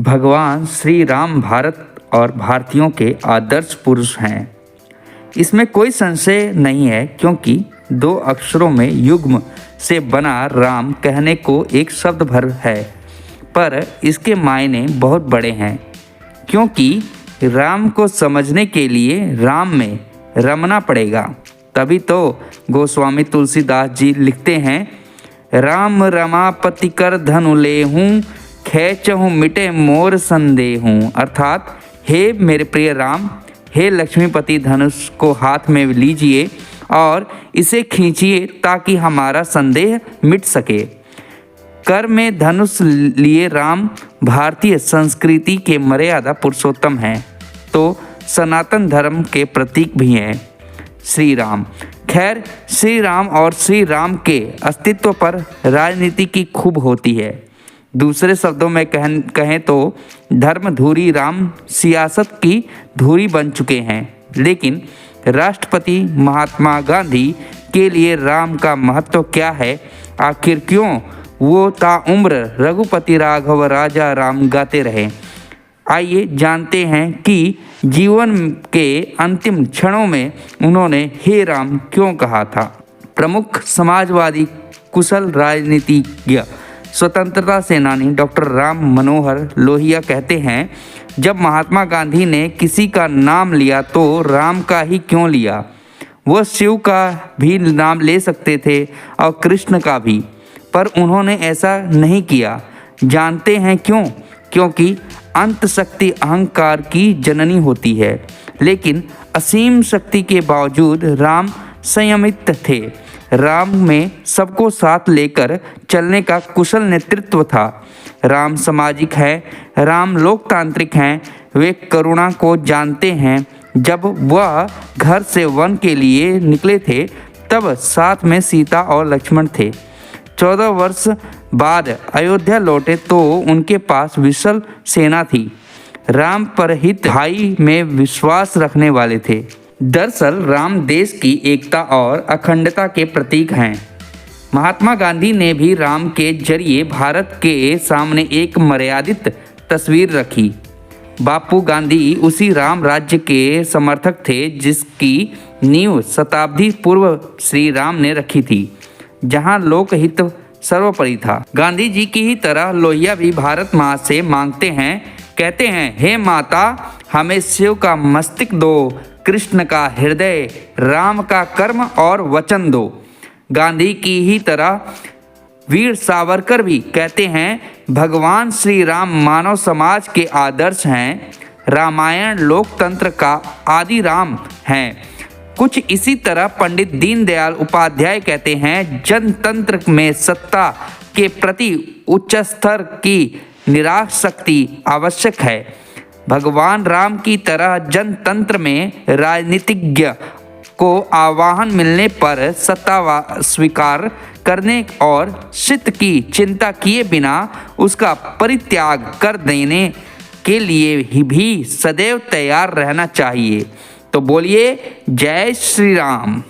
भगवान श्री राम भारत और भारतीयों के आदर्श पुरुष हैं। इसमें कोई संशय नहीं है, क्योंकि 2 अक्षरों में युग्म से बना राम कहने को एक शब्द भर है, पर इसके मायने बहुत बड़े हैं, क्योंकि राम को समझने के लिए राम में रमना पड़ेगा। तभी तो गोस्वामी तुलसीदास जी लिखते हैं, राम रमापति कर धनु लेहूँ, खेचहूँ मिटे मोर संदेहूँ। अर्थात हे मेरे प्रिय राम, हे लक्ष्मीपति धनुष को हाथ में लीजिए और इसे खींचिए ताकि हमारा संदेह मिट सके। कर में धनुष लिए राम भारतीय संस्कृति के मर्यादा पुरुषोत्तम हैं, तो सनातन धर्म के प्रतीक भी हैं श्री राम। खैर, श्री राम और श्री राम के अस्तित्व पर राजनीति की खूब होती है। दूसरे शब्दों में कहें तो धर्म धुरी राम सियासत की धुरी बन चुके हैं। लेकिन राष्ट्रपति महात्मा गांधी के लिए राम का महत्व क्या है? आखिर क्यों वो ताउम्र रघुपति राघव राजा राम गाते रहे? आइए जानते हैं कि जीवन के अंतिम क्षणों में उन्होंने हे राम क्यों कहा था। प्रमुख समाजवादी, कुशल राजनीतिज्ञ, स्वतंत्रता सेनानी डॉक्टर राम मनोहर लोहिया कहते हैं, जब महात्मा गांधी ने किसी का नाम लिया तो राम का ही क्यों लिया? वह शिव का भी नाम ले सकते थे और कृष्ण का भी, पर उन्होंने ऐसा नहीं किया। जानते हैं क्यों? क्योंकि अंत शक्ति अहंकार की जननी होती है, लेकिन असीम शक्ति के बावजूद राम संयमित थे। राम में सबको साथ लेकर चलने का कुशल नेतृत्व था। राम सामाजिक है, राम लोकतांत्रिक हैं। वे करुणा को जानते हैं। जब वह घर से वन के लिए निकले थे, तब साथ में सीता और लक्ष्मण थे। 14 वर्ष बाद अयोध्या लौटे तो उनके पास विशाल सेना थी। राम पर हित भाई में विश्वास रखने वाले थे। दरअसल राम देश की एकता और अखंडता के प्रतीक हैं। महात्मा गांधी ने भी राम के जरिए भारत के सामने एक मर्यादित तस्वीर रखी। बापू गांधी उसी राम राज्य के समर्थक थे जिसकी नींव शताब्दी पूर्व श्री राम ने रखी थी, जहां लोकहित सर्वोपरि था। गांधी जी की ही तरह लोहिया भी भारत माँ से मांगते हैं, कहते हैं, हे माता, हमें शिव का मस्तिष्क दो, कृष्ण का हृदय, राम का कर्म और वचन दो। गांधी की ही तरह वीर सावरकर भी कहते हैं, भगवान श्री राम मानव समाज के आदर्श हैं। रामायण लोकतंत्र का आदि राम हैं। कुछ इसी तरह पंडित दीनदयाल उपाध्याय कहते हैं, जनतंत्र में सत्ता के प्रति उच्च स्तर की निराशक्ति आवश्यक है। भगवान राम की तरह जनतंत्र में राजनीतिज्ञ को आह्वान मिलने पर सत्ता स्वीकार करने और हित की चिंता किए बिना उसका परित्याग कर देने के लिए भी सदैव तैयार रहना चाहिए। तो बोलिए जय श्री राम।